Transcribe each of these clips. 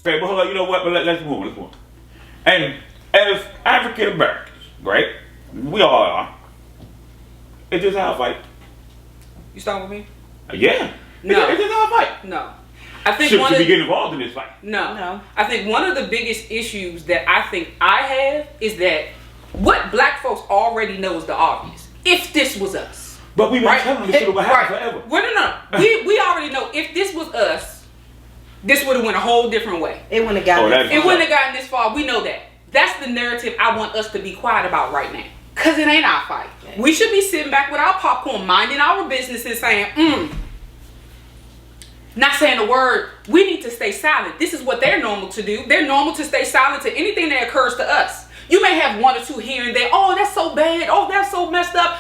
Okay, but hold on, you know what? But let's move on. Let's move on. And as African Americans, right? We all are. Is this our fight? You starting with me? Yeah. No. Is this our fight? No. I think Should we get involved in this fight? No. I think one of the biggest issues that I think I have is that what black folks already know is the obvious. If this was us. But we've been telling them this shit would happen forever. Well, no. we already know if this was us, this would have went a whole different way. It wouldn't have gotten it wouldn't have gotten this far. We know that. That's the narrative I want us to be quiet about right now. Because it ain't our fight. Okay. We should be sitting back with our popcorn, minding our business and saying, not saying a word. We need to stay silent. This is what they're normal to do. They're normal to stay silent to anything that occurs to us. You may have one or two here and there. Oh, that's so bad. Oh, that's so messed up.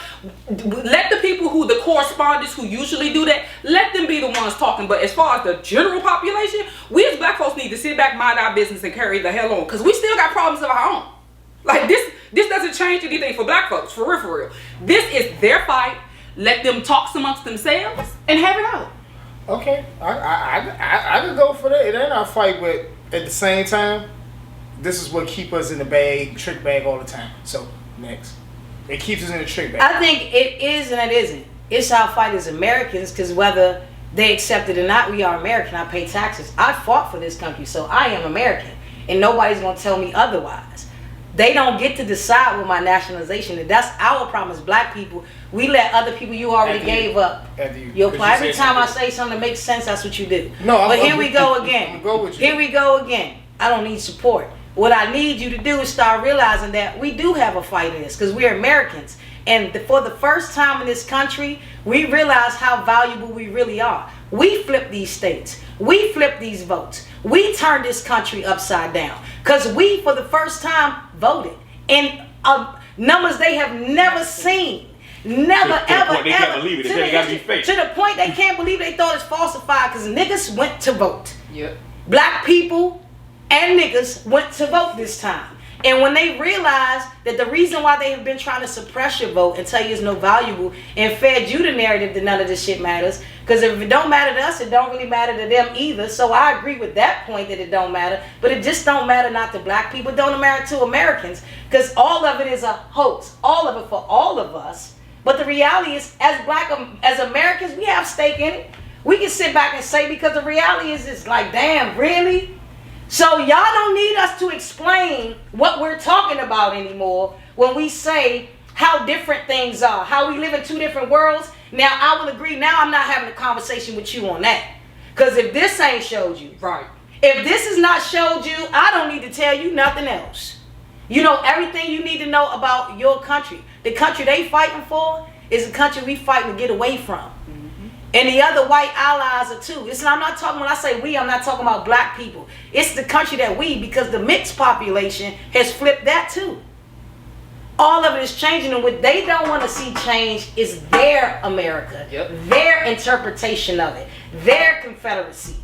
Let the people the correspondents who usually do that, let them be the ones talking. But as far as the general population, we as black folks need to sit back, mind our business, and carry the hell on. Because we still got problems of our own. Like this doesn't change anything for black folks, for real. This is their fight. Let them talk amongst themselves and have it out. Okay, I could go for that. It ain't our fight, but at the same time, this is what keep us in the trick bag all the time. So next, it keeps us in the trick bag. I think it is and it isn't. It's our fight as Americans, because whether they accept it or not, we are American. I pay taxes. I fought for this country, so I am American, and nobody's gonna tell me otherwise. They don't get to decide with my nationalization, and that's our problem as black people. We let other people you already gave up. Every time I say something that makes sense, that's what you do. But here we go again. Here we go again. I don't need support. What I need you to do is start realizing that we do have a fight in this, because we're Americans. And for the first time in this country, we realize how valuable we really are. We flip these states. We flip these votes. We turn this country upside down. Because we, for the first time, voted in numbers they have never seen. Never, ever, they can't believe it. They gotta be fake. To the point they can't believe they thought it's falsified, because niggas went to vote. Yep. Black people and niggas went to vote this time. And when they realized that the reason why they have been trying to suppress your vote and tell you it's no valuable and fed you the narrative that none of this shit matters, because if it don't matter to us, it don't really matter to them either. So I agree with that point that it don't matter, but it just don't matter not to black people. It don't matter to Americans, because all of it is a hoax. All of it for all of us. But the reality is, as Americans, we have stake in it. We can sit back and say, because the reality is, it's like, damn, really? So y'all don't need us to explain what we're talking about anymore when we say how different things are, how we live in two different worlds. Now, I will agree. Now I'm not having a conversation with you on that. Because if this ain't showed you, right? If this has not showed you, I don't need to tell you nothing else. You know everything you need to know about your country. The country they fighting for is the country we fighting to get away from. And the other white allies are too. I'm not talking, when I say we, I'm not talking about black people. It's the country that because the mixed population has flipped that too. All of it is changing, and what they don't want to see change is their America, their interpretation of it, their Confederacy,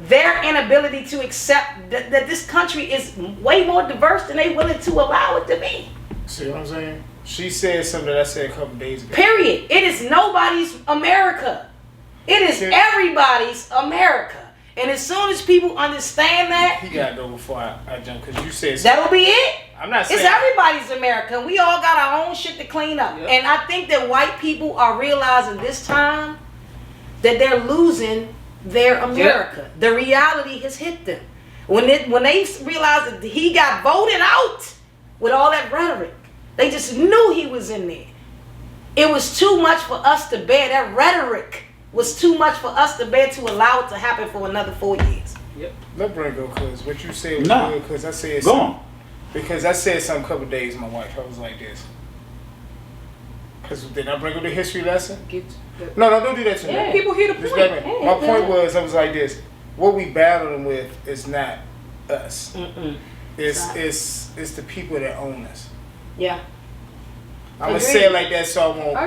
their inability to accept that this country is way more diverse than they willing to allow it to be. See what I'm saying? She said something that I said a couple days ago. Period. It is nobody's America. It is everybody's America. And as soon as people understand that, he got to go before I jump, because you said something. That'll be it. I'm not saying it's everybody's America, and we all got our own shit to clean up. And I think that white people are realizing this time that they're losing their America. The reality has hit them. When they realized that he got voted out with all that rhetoric, they just knew he was in there. It was too much for us to bear. That rhetoric was too much for us to bear, to allow it to happen for another 4 years. Yep. Let Brent go, cuz what you said was good, because I said something. Because I said something a couple of days, my wife. I was like this. Because did I bring up the history lesson? No, don't do that to me. People hear the point. My point was, I was like this. What we battling with is not us. It's the people that own us. Yeah. I'm gonna say it like that so I won't.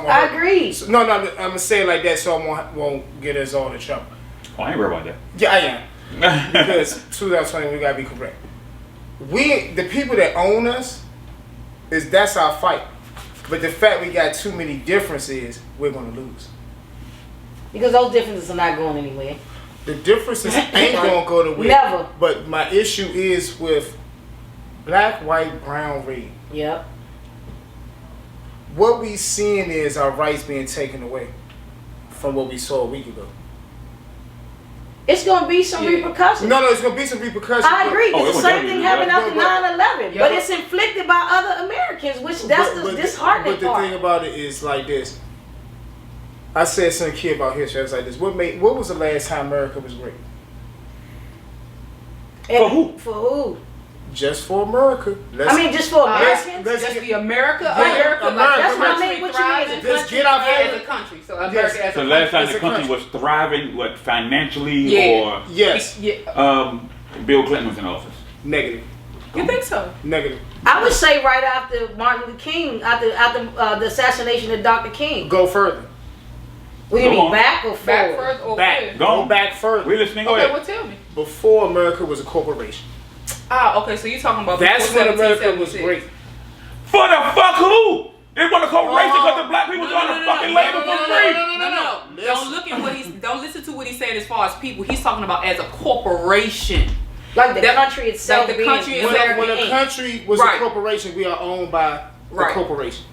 I agree. No, I'm gonna say it like that so I won't get us all in trouble. Oh, I ain't worried about that. Yeah, I am. Because 2020, we gotta be correct. The people that own us, that's our fight. But the fact we got too many differences, we're gonna lose. Because those differences are not going anywhere. The differences ain't gonna go to way. Never. But my issue is with black, white, brown, red. Yep. What we seeing is our rights being taken away from what we saw a week ago. It's gonna be some repercussions. No, it's gonna be some repercussions. I agree. Oh, It's the same thing happened after 9/11, but Yeah. it's inflicted by other Americans, which that's the disheartening But the part. thing about it is like this. I said something key about history. I was like this. What was the last time America was great? For who? For who? Just for America. Just for Americans. let's Just get- the America, America. That's what I country mean. What you thriving, mean? Let's get our as a country. So America as So a last time It's the a country country. was thriving, what, financially Yeah. or Yes. Bill Clinton was in office. Negative. You think so? Negative. I would say right after Martin Luther King, after the assassination of Dr. King. Go further. What do you Go mean, on. back or Back forward? first or Back. forward? Go Go on. back further. We listening? Go Okay, ahead. well tell me. Before America was a corporation. Okay, so you're talking about That's before when America was 1776. great. For the fuck who? It wasn't a corporation because the black people trying to fucking labor for free. No. Don't look at what he's. Don't listen to what he said as far as people. He's talking about as a corporation. Like the That- country itself. like the being country American itself. When a Inc. country was Right. a corporation, we are owned by the Right. corporation.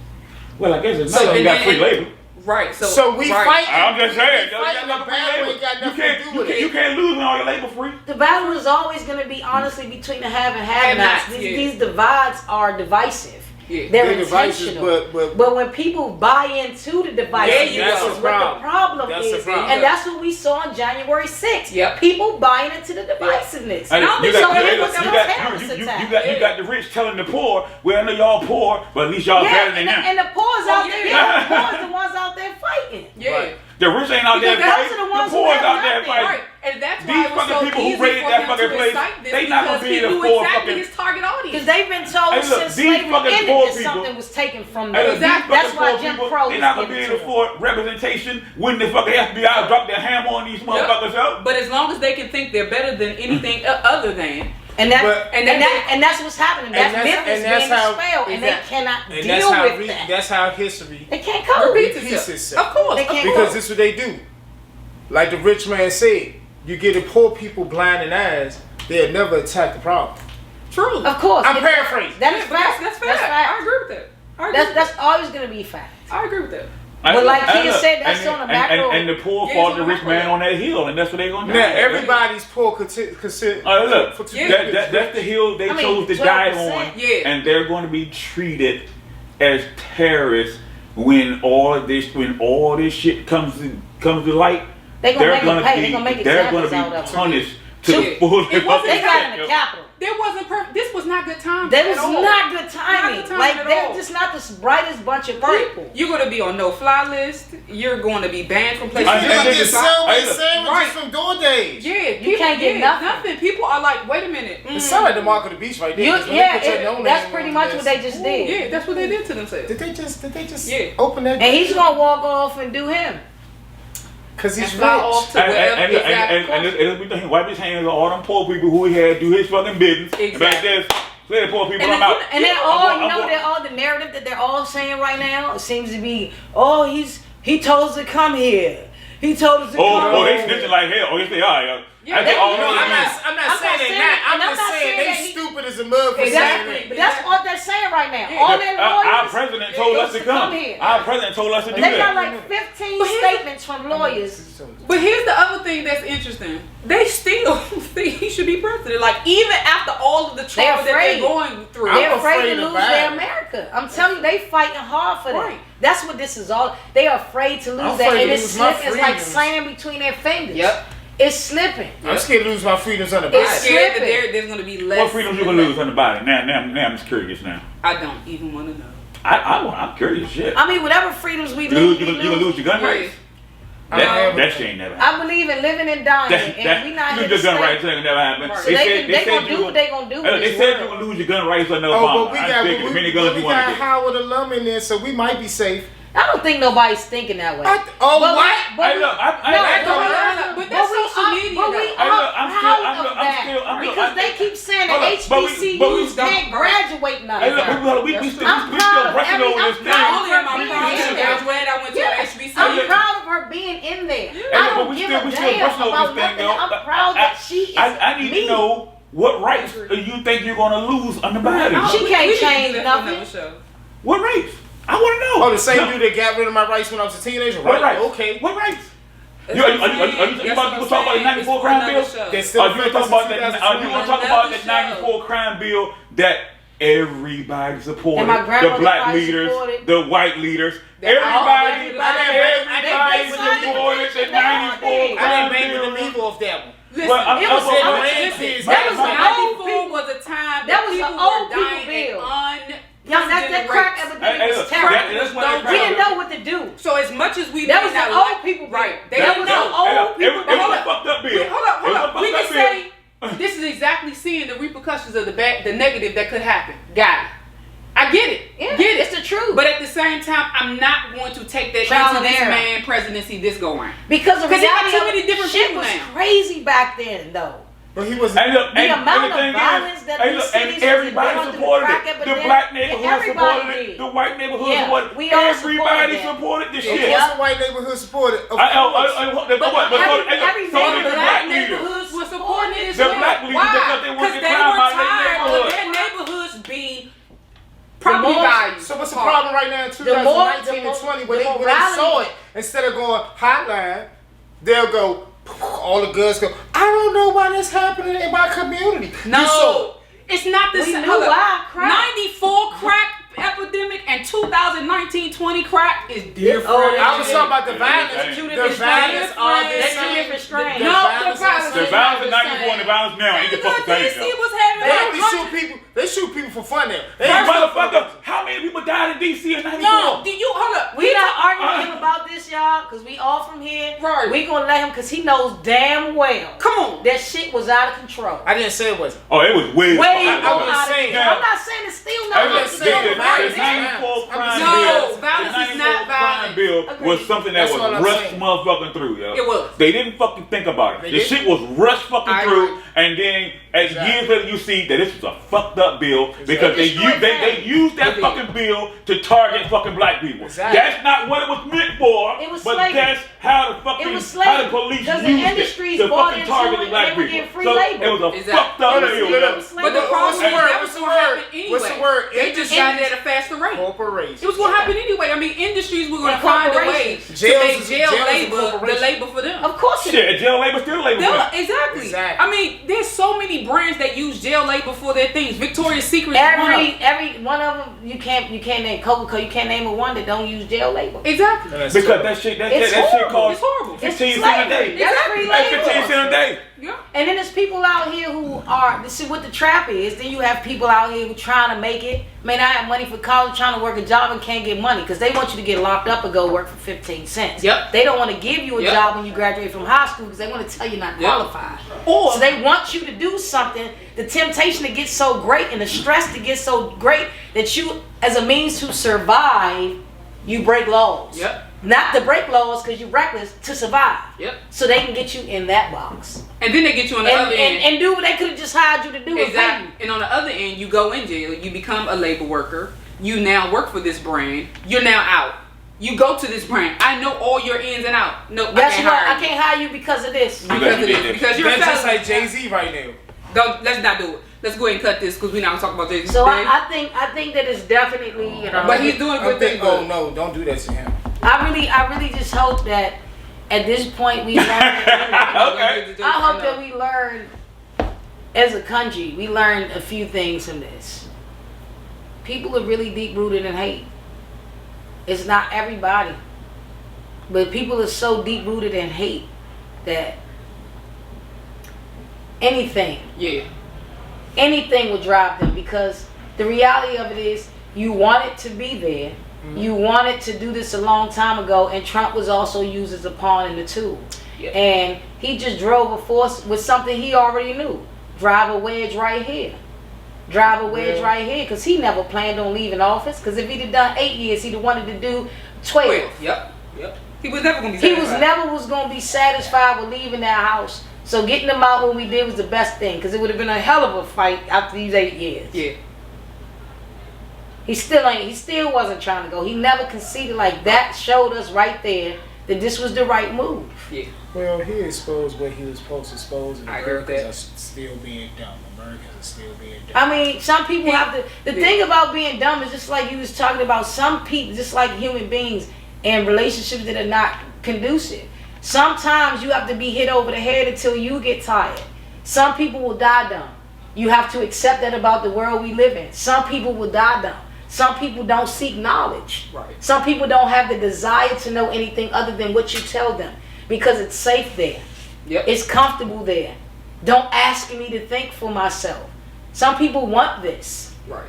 Well, I guess it's So, not. You and got then- free labor. Right. So we right. fight. I'm just saying. We fighting the battle ain't got nothing to do with You it. can't lose when all your labor free. The battle is always going to be honestly between the have and have-nots. Have-nots, These divides are divisive. Yeah. They're They're divisive, intentional. but when people buy into the divisiveness, There you is go. what the problem That's is. the problem. And that's what we saw on January 6th. Yep. People buying into the divisiveness. And Not you so got, it you, was got, a you, terrorist got, attack. you got the rich telling the poor, well, I know y'all poor, but at least y'all better than them. and the poor's out there. yeah. Yeah, the poor's the ones out there fighting. Yeah. Right. The rich ain't out there Because those fighting. are the ones The who poor's have out there nothing. fighting. Right. And that's why These it was fucking so people who easy raided for that him fucking to place, incite this they not gonna because be he the knew poor exactly fucking- his target audience. Because they've been told Hey, look, since these slavery fucking ended poor that people- something was taken from Hey, them. look, these That's fucking why poor Jim people, Crow they're was not gonna be given able to to them. afford representation when the fucking FBI drop their hammer on these motherfuckers out. But as long as they can think they're better than anything other than, And But- that's what's happening. That And myth that's- is and that's being how- dispelled, and they exactly. cannot And that's deal how with that. that's how history. They can't cope. repeat Repeats itself. itself. Of course. They can't Because cope. this is what they do. Like the rich man said, you get the poor people blind in eyes, they'll never attack the problem. True. Of course, I'm paraphrasing. That is fact. That's fair. That's I fact. agree with that. I agree with That's always gonna be fact. that. I agree with that. But like And Kia look, said, that's and- on the and- back and, road. and the poor Yeah, fought it's the on the rich back man road. on that hill, and that's what they're gonna do. Now everybody's poor consider. Look, Yeah. that's the hill they I mean, chose to die 12%. on, Yeah. and they're going to be treated as terrorists when all this shit comes to light. They gonna make it pay. They gonna make they're gonna examples out of be it. punished to the Yeah. fullest. It wasn't They got in the Capitol. There wasn't perfect. This was not good time. That at was all. not good timing. Not good timing Like at they're all. just not the brightest bunch of Right. people. You're gonna be on no-fly list. You're going to be banned from places. I- You and gonna then get the- Subway hey, look. sandwiches Right. from DoorDash. Yeah, You can't get nothing. People are like, wait a minute. It sounds like the mark of the beast right there. 'cause when they put your name That's on pretty this- much what they just did. Yeah, that's what they did to themselves. Did they just Yeah. open that? And he's gonna walk off and do him. Because he's And fly rich. off to wherever And wipe his hands on all them poor people who he had do his fucking business. And back Exactly. there, say the poor people, And I'm then- out. And they're I'm all, going- you know, I'm they're all the narrative that they're all saying right now. It seems to be, oh, he told us to come here. He told us to come Oh, they here. snitching like hell. Oh, yes, they are. Yo. Yeah, I think they- all No, of I'm them- not saying they not. I'm and I'm just not saying saying they that he- stupid as a mug for Exactly. saying that. That's what they're saying right now. Yeah. All their lawyers. Our president told us to come. here. Our president told us to do They got that. like 15 But here's- statements from lawyers. But here's the other thing that's interesting. They still think he should be president. Like, even after all of the trauma that they're afraid. going through. I'm They're afraid afraid to of lose their Biden. America. I'm telling you, they fighting hard for that. Right. That's what this is all. They are afraid to lose I'm that, afraid and to it's lose my slipping. It's like freedoms. sand between their fingers. Yep. It's slipping. I'm scared to lose my freedoms under I'm It's Biden. scared that slipping. there's going to be less. What freedoms you gonna lose on the body? Now I'm just curious now. I don't even want to know. I'm curious. Shit. I mean, whatever freedoms we You lose, gonna lose your gun Yeah. rights? Yeah. That shit ain't never happened. I believe in living and dying, and we not you here lose to your gun stay. rights ain't never happened. Right. So they gonna do what they gonna do. Hey, with they this said world. you gonna lose your gun rights under Oh, Obama. but we I'm got taking as many guns you want to get. Howard Alum in there, so we might be safe. I don't think nobody's thinking that way. What? But What? Hey, look, but I ain't we- gonna- But that's social media, But we though. Hey, look, I'm proud still- of that because they keep saying Hold that up, but we HBCUs still- can't graduate none Hey, of look, that. we still I'm we proud still of brushing every- over I'm this proud thing. Not only am I being proud in to there. graduate, I went to Yeah. HBCU. I'm proud of her being in there. Hey, I but don't we give still a brushing damn over about this thing, nothing. though. I'm is I need to know what rights you think you're gonna lose under Biden. She can't change nothing. What rights? I want to know. Oh, the same dude that got rid of my rights when I was a teenager. What Right? rights? Okay. What rights? Are you about to talk about the 94 crime bill? Are you gonna talk about that? Are you gonna talk about that 94 crime bill that everybody supported? The black leaders, the white leaders, everybody supported the 94 crime bill. I didn't make the legal of that one. Listen, it was that was 94 was a time that was people an old were dying bill. That crack epidemic was terrible. We didn't know what to do. So as much as we that was the old people, right? That was the old people. It was a fucked up bill. Hold up. We can say this is exactly seeing the repercussions of the negative that could happen. Got it. I get it. Yeah, get it. It's the truth. But at the same time, I'm not going to take that into this man presidency this go around. Because the reality got too many different shit people was now. Crazy back then, though. But he was the amount of violence that these cities everybody supported it. The black neighborhood supported it. The white neighborhood supported it. Everybody supported this shit. The white neighborhood supported it. But every black neighborhoods were supporting it as well. The black leaders because they were tired of their neighborhoods being property values. So what's the problem right now in 2019 and 20 when they saw it, instead of going hotline, they'll go, all the goods go, I don't know why that's happening in my community. No, it's not the same. 94 crack epidemic and 2019-20 crack is different. I was talking about the violence. The violence are the same. The violence in 94 and the violence now ain't the fucking same. They shoot people for fun now. Motherfucker, how many people died in DC in 94? No, hold up. We not arguing with him about this, y'all, because we all from here. Right. We gonna let him, because he knows damn well. Come on. That shit was out of control. I didn't say it wasn't. Oh, it was way out of control. I'm not saying it's still not out of control. The 94 crime bill was something that was rushed motherfucking through, yo. It was. They didn't fucking think about it. The shit was rushed fucking through, and then as years later you see that this was a fucked up bill because they used that fucking bill to target fucking black people. That's not what it was meant for. It was but slavery. That's how the fucking how the police used it to fucking target the black people. So it was a fucked up bill. But the problem is that was going to happen anyway. What's the word? They just got it at a faster rate. Corporations. It was going to happen anyway. I mean, industries were going to find a way to make jail labor the labor for them. Of course it is. Jail labor still labor for them. Exactly. I mean, there's so many brands that use jail labor for their things. Victoria's Secret. Every one of them, you can't name Coca-Cola. You can't name a one that don't use jail labor. Exactly. Because that shit costs it's horrible. 15 cents a day. That's free labor. 15 cents a day. Yeah. And then there's people out here who are, this is what the trap is. Then you have people out here who trying to make it, may not have money for college, trying to work a job and can't get money because they want you to get locked up and go work for 15 cents. Yep. They don't want to give you a job when you graduate from high school because they want to tell you not qualified. Or so they want you to do something. The temptation to get so great and the stress to get so great that you, as a means to survive, you break laws. Yep. Not to break laws because you're reckless, to survive. Yep. So they can get you in that box. And then they get you on the other end. And do what they could have just hired you to do. Exactly. And on the other end, you go in jail. You become a labor worker. You now work for this brand. You're now out. You go to this brand. I know all your ins and outs. No, guess what? I can't hire you because of this. Because you're just like Jay-Z right now. Let's not do it. Let's go ahead and cut this because we're not gonna talk about Jay-Z. So I think that it's definitely, but he's doing a good thing. Oh no, don't do that to him. I really just hope that at this point we learn. I hope that we learn as a country. We learn a few things from this. People are really deep rooted in hate. It's not everybody, but people are so deep rooted in hate that anything will drive them, because the reality of it is you want it to be there. You wanted to do this a long time ago, and Trump was also used as a pawn in the tool. And he just drove a force with something he already knew. Drive a wedge right here. Because he never planned on leaving office. Because if he'd have done 8 years, he'd have wanted to do 12. Yep. He was never going to be satisfied. He was never going to be satisfied with leaving that house. So getting him out when we did was the best thing. Because it would have been a hell of a fight after these 8 years. Yeah. He still wasn't trying to go. He never conceded. Like, that showed us right there that this was the right move. Yeah. Well, he exposed what he was supposed to expose, and I agree with that. Americans are still being dumb. Americans are still being dumb. I mean, some people have to. The thing about being dumb is just like you was talking about. Some people, just like human beings, and relationships that are not conducive. Sometimes you have to be hit over the head until you get tired. Some people will die dumb. You have to accept that about the world we live in. Some people will die dumb. Some people don't seek knowledge. Right. Some people don't have the desire to know anything other than what you tell them because it's safe there. Yep. It's comfortable there. Don't ask me to think for myself. Some people want this. Right.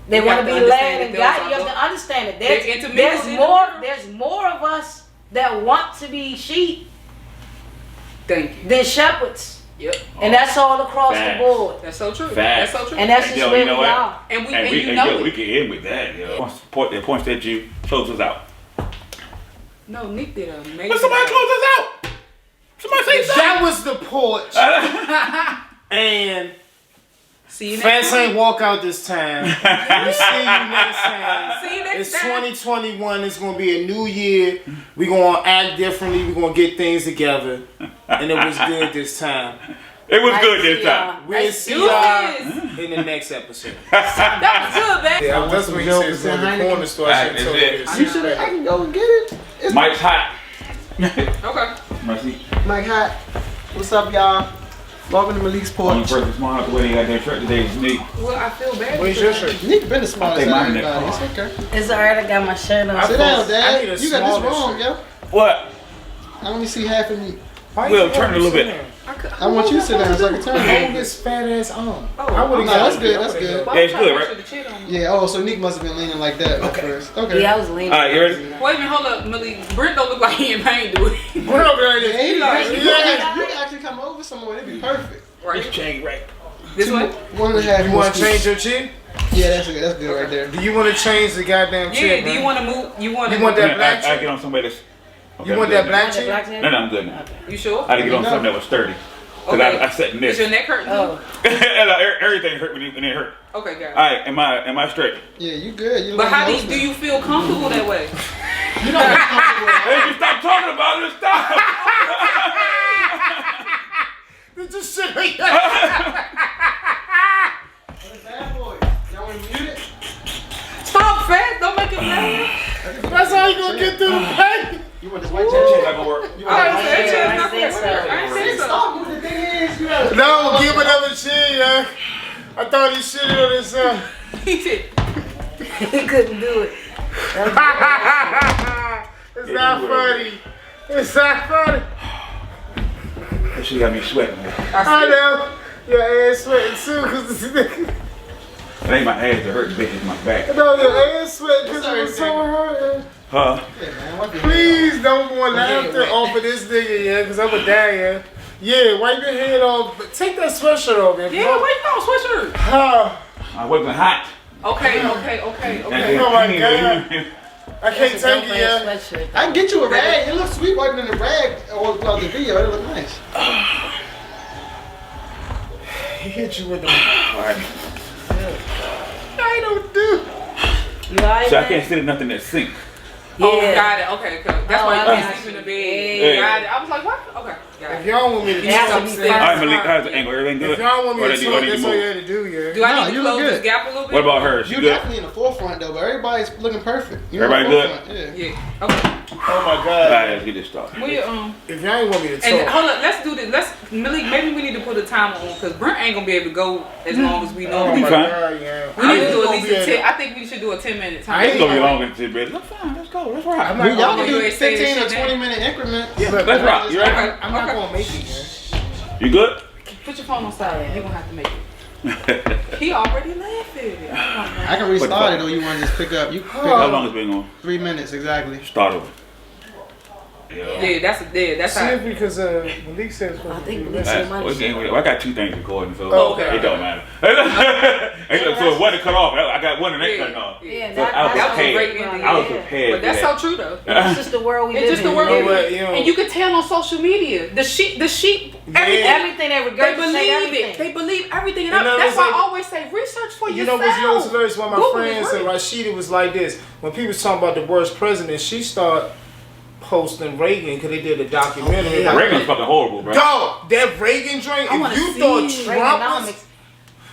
They You want have to to be led understand and that guided. those You are have to understand it. There's intermediaries in the world. There's more of us that want to be sheep Thank you. than shepherds. Yep. And that's all across Facts. the board. That's so true. Facts. That's so true. And that's just Yo, where you know we what? are. And we And and we, you and know yo, it. we can end with that. Yo. The points that you close us out. No, Nick did an amazing. But somebody job. close us out. Somebody say something. That was the porch. And See you next Fats time. ain't walk out this time. We see you next time. See you next It's time. 2021. It's gonna be a new year. We gonna act differently. We gonna get things together, and it was good this time. It was Nice good to this see time. y'all. We'll Nice see to y'all this. in the next episode. That was good, man. Yeah, that's what he says in the corner store. I should That's tell it. you. You should. I can go and get it. It's Mike's hot. Okay. Mercy. Mike Hot. What's up, y'all? Welcome to Malik's Only Porch. person smart the way they got their shirt today is me. Well, I feel bad. Where's your shirt? Nick been the smartest I'll out take of mine in that everybody. car. It's okay. It's alright, I got my shirt on. Sit down, I need Dad. a You got smaller this wrong, shirt. yo. What? I only see half of me. Will, turn it a little bit. I want you to sit down so I can turn Hold it. this fat ass on. Oh, I would've no, got that's it. good, I that's would've good. got Yeah, it's good, right? Yeah, oh, so Nick must have been leaning like that at first. Okay. Yeah, I was leaning. All right, you ready? Wait a minute, hold up, Malik. Brent don't look like he in pain, do he? it. We're over there. Yeah, he like, you Yeah. can actually come over somewhere. It'd be perfect. Right. Chain right. This way? 1.5. You want to change your chin? Yeah, that's good right there. Do you want to change the goddamn chin? Yeah. Do you want to move? You want? You want that black I chick? get on somebody that's. Okay, You want I'm that good. black The chick? black man? No, I'm good now. You sure? I had to get on No. something that was sturdy. Because Okay. I sat in Is this. your neck hurting? Oh. Everything hurt when it hurt. Okay, got it. All right, am I straight? Yeah, you good. You But look how like do you feel comfortable that way? You know what's comfortable. Hey, you stop talking about it. Stop. Just sit right Bad boy. Y'all want to mute it? Stop, fat. Don't make it laugh. That's how you gonna get through the pain. You want this white That shit chair? not gonna work. I ain't said Yeah, shit. I Not said so. I ain't said so. Stop. The thing is, you gotta. No, give him another chin, yeah. I thought he shitted on himself. He said, He couldn't do it. It's not funny. It's not funny. That shit got me sweating, man. I know. Your ass sweating too, cause this nigga. It ain't my ass that hurts, bitch. It's my back. No, your ass sweating cause it was so hurt. Huh? Yeah, man. Wipe your Please don't want laughter off of this nigga, yeah, cause I'ma die, yeah. Yeah, wipe your head off, but take that sweatshirt off, man. yeah, wait, no, sweatshirt. I wasn't hot. Okay. Oh my God. I can't take it, yeah. Sweatshirt. I can get you a rag. It looks sweet wiping in the rag about the video. It look nice. He hit you with the. Alright. I don't do. You alright, So I man? can't sit in nothing that sinks. Oh, Yeah. got it. Okay. That's Oh, why you I can't got sleep in the you. bed. Yeah. Got it. I was like, what? Okay. Got If it. y'all want me to It has to talk, be say- fast. Alright, Malik, how's the angle? Everything good? if y'all want me Or to do you talk, need that's to all you move? had to do, yeah. Do I No, need you to look close this good. gap a little bit? What about her? She You're good? definitely in the forefront though, but everybody's looking perfect. You're in the Everybody good? forefront, Yeah. Yeah. Okay. Oh my Alright, God. let's get this started. We If y'all ain't want me to and talk, hold up. Let's do this. Malik, maybe we need to put a timer on because Brent ain't gonna be able to go as long as we oh normally be my do. fine. God, yeah. We need to do at gonna least be a at 10. I think we should do a 10-minute I time. ain't It's gonna be gonna- long into the bed. That's fine. Let's go. Let's rock. I'm We not y'all gonna can you do ain't say 15 or this shit 20 now. minute increments. Yeah, but Let's rock. You ready? Okay. I'm not Okay. gonna make it, yeah. You good? Put your phone on silent. You're gonna have to make it. He already laughing. I can restart it or you want to just pick up. You pick How up long it's been on? 3 minutes exactly. Start over. Yeah. Yeah, that's See how. if because Malik said it's I supposed to think be. Malik less. said- Well, I got two things recording, so Oh, okay. it don't matter. So if one to cut off, I got one and they cutting off. Yeah, So I was that was a great prepared. ending. I was Yeah. prepared. But that's for so true though. It's just the world we It's live just the in. world. You know we what, live in. you know- And you can tell on social media, the sheep, everything. Everything they They regurgitate believe everything. it. They believe everything. And You know, that's it's why like- I always say research for You know yourself. what's hilarious? One of my Google friends is and right. Rashida was like this. When people was talking about the worst president, she started posting Reagan because they did a documentary. Reagan's fucking horrible, bro. Dog, that Reagan joint. If you thought Trump was,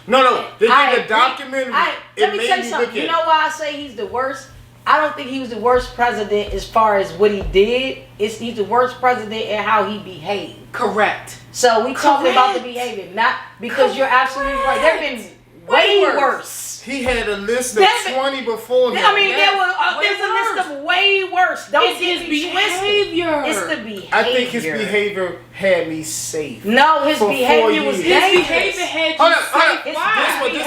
no, they did a documentary. Let me tell you something. You know why I say he's the worst? I don't think he was the worst president as far as what he did. He's the worst president in how he behaved. Correct. So we talking about the behavior, not because you're absolutely right. There have been way worse. He had a list of 20 before him. I mean, there's a list of way worse. It's his behavior. It's the behavior. I think his behavior had me safe. No, his behavior was dangerous. His behavior had you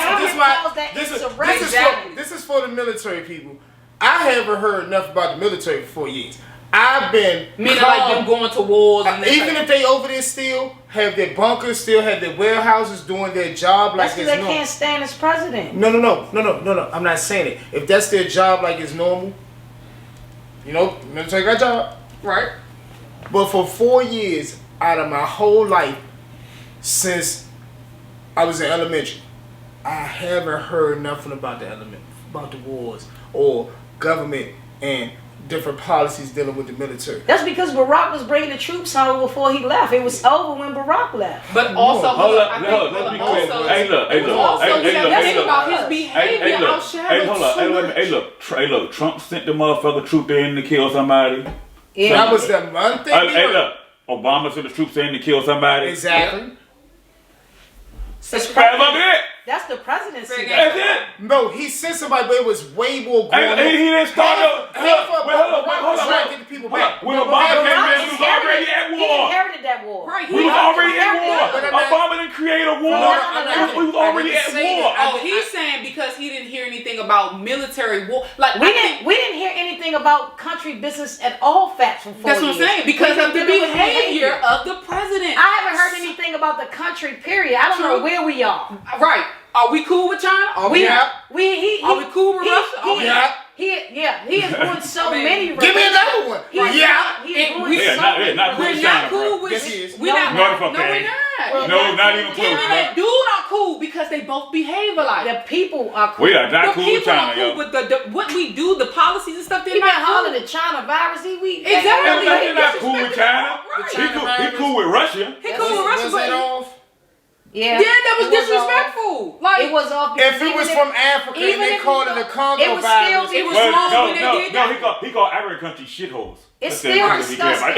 safe. This is for the military people. I haven't heard enough about the military for 4 years. I've been meaning like them going to wars. And even if they over there still have their bunkers, still have their warehouses doing their job like it's normal. That's because they can't stand as president. No. I'm not saying it. If that's their job like it's normal, military got a job. Right. But for 4 years out of my whole life, since I was in elementary, I haven't heard nothing about the wars or government and different policies dealing with the military. That's because Barack was bringing the troops home before he left. It was over when Barack left. But also, let's be clear. Hey, look. His behavior. Hey, look. Trump sent the motherfucker troop in to kill somebody. Yeah. That was the one thing. Hey, look. Obama sent the troops in to kill somebody. Exactly. That's the presidency. That's it. No, he sent somebody, but it was way more going on. He didn't start up. Hold on. When Obama came in, we was already at war. He inherited that war. Right. We was already at war. Obama didn't create a war. We was already at war. Oh, he's saying because he didn't hear anything about military war. Like we didn't hear anything about country business at all. Facts from 4 years. That's what I'm saying. Because of the behavior of the president. I haven't heard anything about the country. Period. I don't know where we are. Right. Are we cool with China? Are we cool with Russia? He has ruined so many. Give me another one. We're not cool with. Yes, he is. We're not. No, we're not. No, not even close. Him and that dude are cool because they both behave alike. The people are cool. We are not cool with China, yo. But what we do, the policies and stuff, they're not not hollering the China virus. Exactly. They're not cool with China. He cool with Russia. He cool with Russia, but. Yeah, that was disrespectful. Like it was off. If it was from Africa, and they called it a Congo virus. It was wrong when they did that. He called African countries shitholes. It's still disgusting.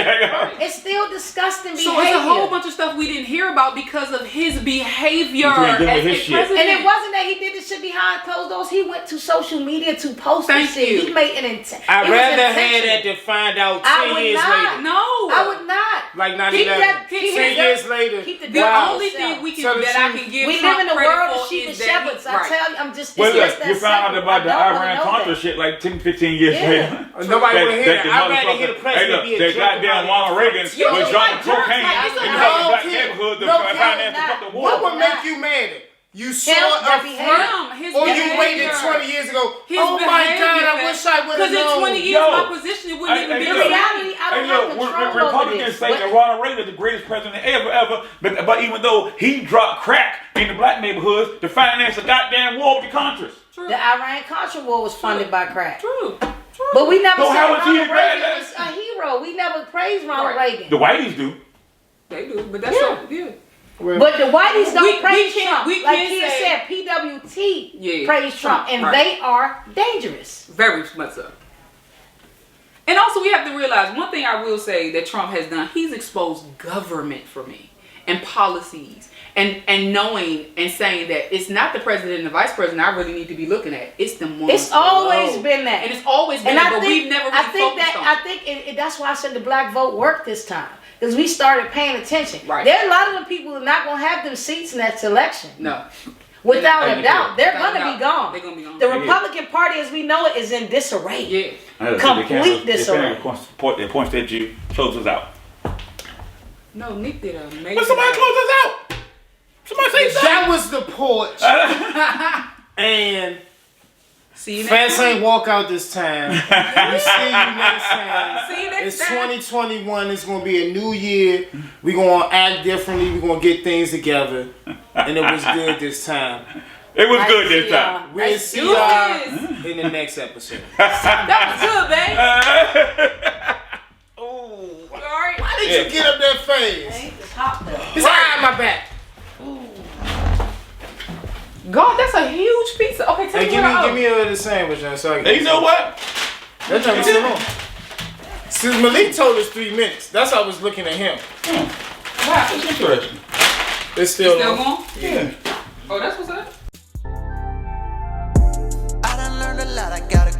It's still disgusting behavior. So it's a whole bunch of stuff we didn't hear about because of his behavior as a president. And it wasn't that he did this shit behind closed doors. He went to social media to post this shit. He made an intent. I'd rather have that to find out 10 years later. No, I would not. Like 9/11. 10 years later. The only thing that I can give we live in a world of sheep and shepherds. I tell you, I'm just. Well, look, you found out about the Iran-Contra shit like 10, 15 years later. Nobody want to hear that. I'd rather hear the president be a that goddamn Ronald Reagan was dropping cocaine in the black neighborhood to finance the war. What would make you mad? You saw a front, or you waited 20 years ago. Oh my God, I wish I would have known. Because in 20 years, my position wouldn't even be the reality. I don't have control over Republicans say that Ronald Reagan is the greatest president ever. But even though he dropped crack in the black neighborhoods to finance a goddamn war with the Contras. The Iran-Contra war was funded by crack. True. But we never said Ronald Reagan was a hero. We never praised Ronald Reagan. The whiteys do. They do, but that's so good. But the whiteys don't praise Trump. Like he said, PWT praise Trump, and they are dangerous. Very much so. And also, we have to realize one thing I will say that Trump has done. He's exposed government for me and policies. And knowing and saying that it's not the president and the vice president I really need to be looking at. It's the ones It's always been that. And it's always been that, but we've never really focused on it. I think that's why I said the black vote worked this time. Because we started paying attention. Right. There are a lot of the people who are not going to have them seats in that election. No. Without a doubt. They're going to be gone. They're going to be gone. The Republican Party as we know it is in disarray. Yeah. Complete disarray. They points that you close us out. No, Nick did an amazing But somebody close us out. Somebody say something. That was the porch. And see you Fans ain't walk out this time. We see you next time. See you next it's time. 2021. It's going to be a new year. We're going to act differently. We're going to get things together. And it was good this time. It was good this time. We'll see y'all in the next episode. That was good, babe. you get up that fast? It's hot though. It's hot on my back. God, that's a huge pizza. Okay, tell me give me a sandwich then, so I can. You know what? That's how we sit home. Since Malik told us 3 minutes, that's how I was looking at him. Wow, that's interesting. It's still going? Yeah. Oh, that's what's up. I done learned a lot. I gotta